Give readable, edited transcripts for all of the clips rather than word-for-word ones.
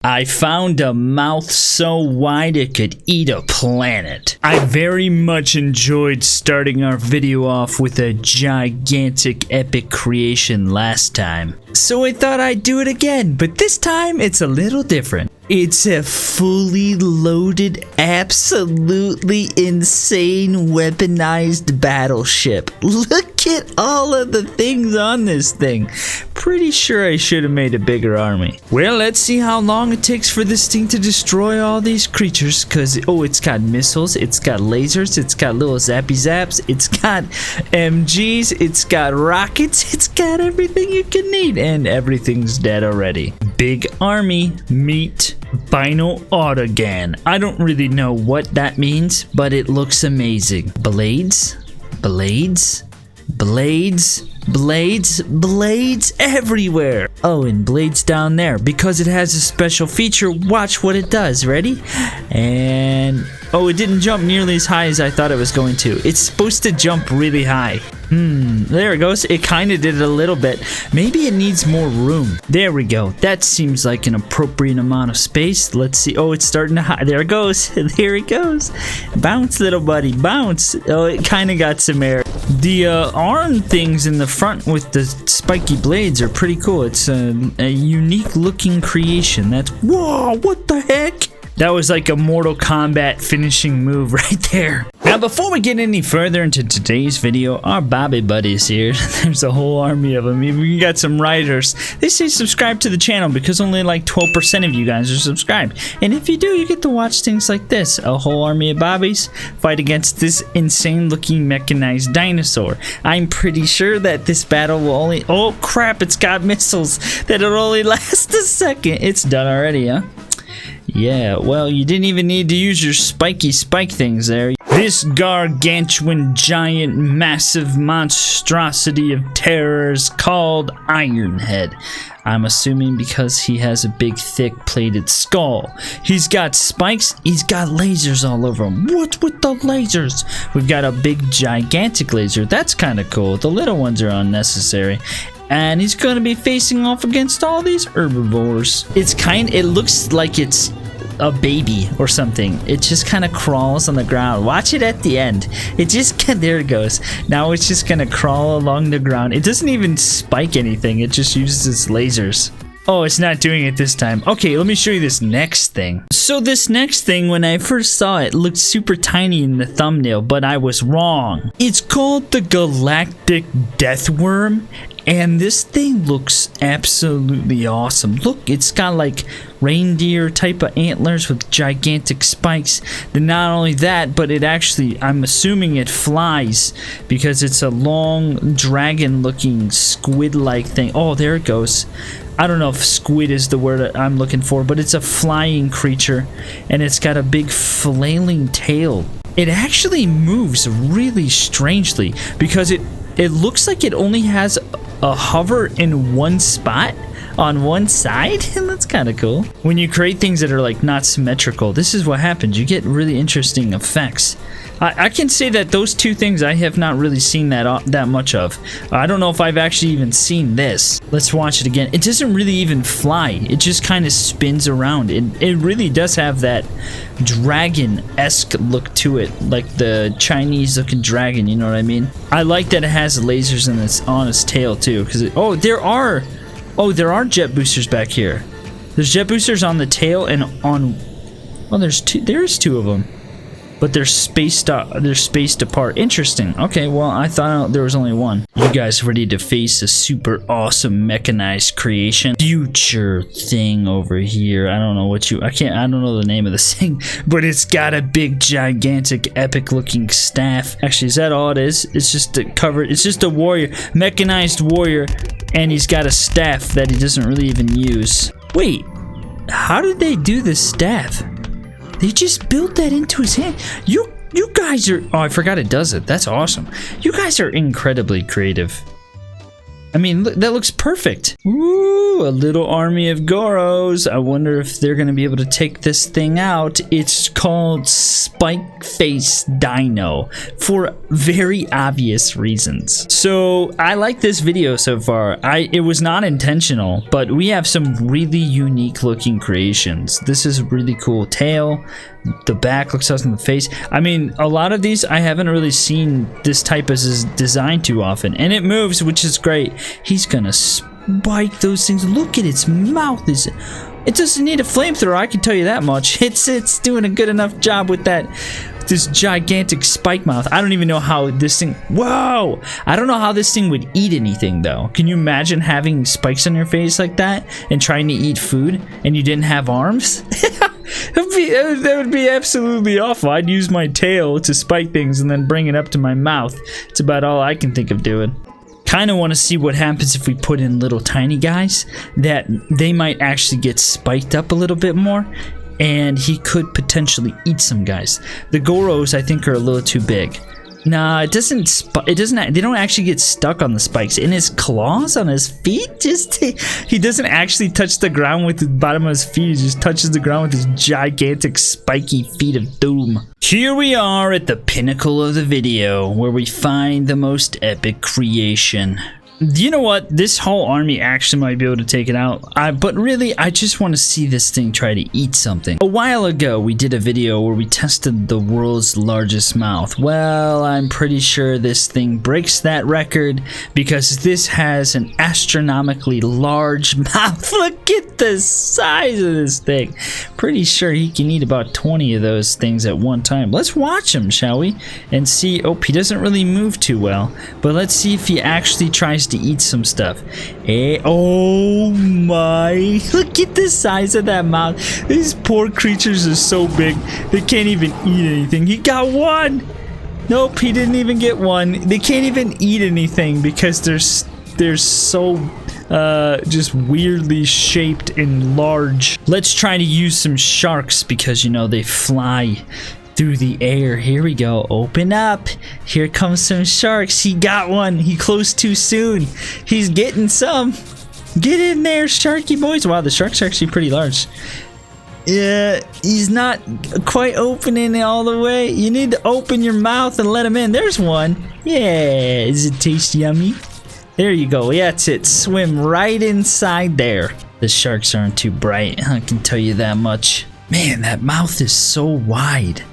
I found a mouth so wide it could eat a planet. I very much enjoyed starting our video off with a gigantic epic creation last time. So I thought I'd do it again, but this time it's a little different. It's a fully loaded, absolutely insane weaponized battleship. Look at all of the things on this thing. Pretty sure I should have made a bigger army. Well, let's see how long it takes for this thing to destroy all these creatures, cause it's got missiles, it's got lasers, it's got little zappy zaps, it's got MGs, it's got rockets, it's got everything you can need, and everything's dead already. Big army, meet Bino Autogan. I don't really know what that means, but it looks amazing. Blades, blades, blades, blades, blades everywhere. Oh, and blades down there because it has a special feature. Watch what it does. Ready? And it didn't jump nearly as high as I thought it was going to. It's supposed to jump really high. There it goes. It kind of did it a little bit. Maybe it needs more room. There we go. That seems like an appropriate amount of space. Let's see. Oh, it's starting to high. There it goes. There it goes. Bounce, little buddy. Bounce. Oh, it kind of got some air. The arm things in the front with the spiky blades are pretty cool. It's a unique looking creation. Whoa, what the heck? That was like a Mortal Kombat finishing move right there. Now, before we get any further into today's video, our Bobby buddies here, there's a whole army of them. We got some writers. They say subscribe to the channel because only like 12% of you guys are subscribed. And if you do, you get to watch things like this. A whole army of Bobbies fight against this insane looking mechanized dinosaur. I'm pretty sure that this battle will only... Oh crap, it's got missiles that'll only last a second. It's done already, huh? Yeah, well, you didn't even need to use your spiky spike things there. This gargantuan, giant, massive monstrosity of terror is called Ironhead. I'm assuming because he has a big, thick, plated skull. He's got spikes, he's got lasers all over him. What's with the lasers? We've got a big, gigantic laser. That's kind of cool. The little ones are unnecessary. And he's gonna be facing off against all these herbivores. It looks like it's a baby or something. It just kind of crawls on the ground. Watch it at the end. There it goes. Now it's just gonna crawl along the ground. It doesn't even spike anything. It just uses its lasers. Oh, it's not doing it this time. Okay, let me show you this next thing. So this next thing, when I first saw it, looked super tiny in the thumbnail, but I was wrong. It's called the Galactic Death Worm, and this thing looks absolutely awesome. Look, it's got like reindeer type of antlers with gigantic spikes. Then not only that, but it actually, I'm assuming it flies because it's a long dragon looking squid like thing. Oh, there it goes. I don't know if squid is the word I'm looking for, but it's a flying creature and it's got a big flailing tail. It actually moves really strangely because it looks like it only has a hover in one spot on one side, and that's kind of cool. When you create things that are like not symmetrical, this is what happens. You get really interesting effects. I can say that those two things I have not really seen that much of. I don't know if I've actually even seen this. Let's watch it again. It doesn't really even fly. It just kind of spins around. It really does have that dragon-esque look to it, like the Chinese-looking dragon. You know what I mean? I like that it has lasers on its tail too. There are jet boosters back here. There's jet boosters on the tail and on. Well, there's two of them. But they're spaced apart. Interesting. Okay, well, I thought there was only one. You guys ready to face a super awesome mechanized creation? Future thing over here. I don't know I don't know the name of this thing, but it's got a big, gigantic, epic looking staff. Actually, is that all it is? It's just a warrior, mechanized warrior, and he's got a staff that he doesn't really even use. Wait, how did they do this staff? They just built that into his hand. You guys are... Oh, I forgot it does it. That's awesome. You guys are incredibly creative. I mean, look, that looks perfect. Ooh, a little army of Goros. I wonder if they're going to be able to take this thing out. It's called Spike Face Dino for very obvious reasons. So I like this video so far. It was not intentional, but we have some really unique looking creations. This is a really cool tail. The back looks awesome, the face. I mean, a lot of these I haven't really seen this type as design too often, and it moves, which is great. He's gonna spike those things. Look at its mouth. It doesn't need a flamethrower, I can tell you that much. It's doing a good enough job with this gigantic spike mouth. I don't even know how this thing, whoa, I don't know how this thing would eat anything though. Can you imagine having spikes on your face like that and trying to eat food and you didn't have arms? That would be absolutely awful. I'd use my tail to spike things and then bring it up to my mouth. It's about all I can think of doing. Kind of want to see what happens if we put in little tiny guys, that they might actually get spiked up a little bit more, and he could potentially eat some guys. The Goros, I think, are a little too big. Nah, they don't actually get stuck on the spikes. In his claws on his feet, he doesn't actually touch the ground with the bottom of his feet. He just touches the ground with his gigantic spiky feet of doom. Here we are at the pinnacle of the video, where we find the most epic creation. You know what? This whole army actually might be able to take it out. But really, I just want to see this thing try to eat something. A while ago, we did a video where we tested the world's largest mouth. Well, I'm pretty sure this thing breaks that record because this has an astronomically large mouth. Look at the size of this thing. Pretty sure he can eat about 20 of those things at one time. Let's watch him, shall we? And see. Oh, he doesn't really move too well. But let's see if he actually tries to eat some stuff. Oh my, look at the size of that mouth. These poor creatures are so big they can't even eat anything. He got one. Nope, he didn't even get one. They can't even eat anything because they're so just weirdly shaped and large. Let's try to use some sharks because, you know, they fly through the air. Here we go. Open up. Here comes some sharks. He got one. He closed too soon. He's getting some. Get in there, sharky boys. Wow, the shark's actually pretty large. Yeah, he's not quite opening it all the way. You need to open your mouth and let him in. There's one. Yeah, does it taste yummy? There you go. Yeah, that's it. Swim right inside there. The sharks aren't too bright, I can tell you that much. Man, that mouth is so wide.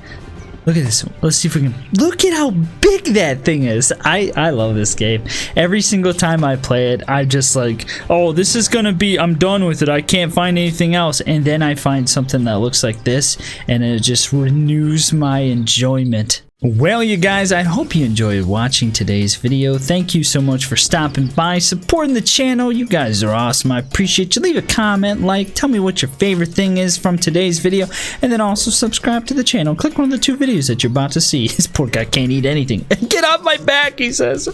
Look at this. Let's see if we can. Look at how big that thing is. I love this game. Every single time I play it, I just like, oh, this is gonna be, I'm done with it. I can't find anything else. And then I find something that looks like this, and it just renews my enjoyment. Well, you guys, I hope you enjoyed watching today's video. Thank you so much for stopping by, supporting the channel. You guys are awesome. I appreciate you. Leave a comment, like, tell me what your favorite thing is from today's video, and then also subscribe to the channel. Click one of the 2 videos that you're about to see. This poor guy can't eat anything. Get off my back, he says.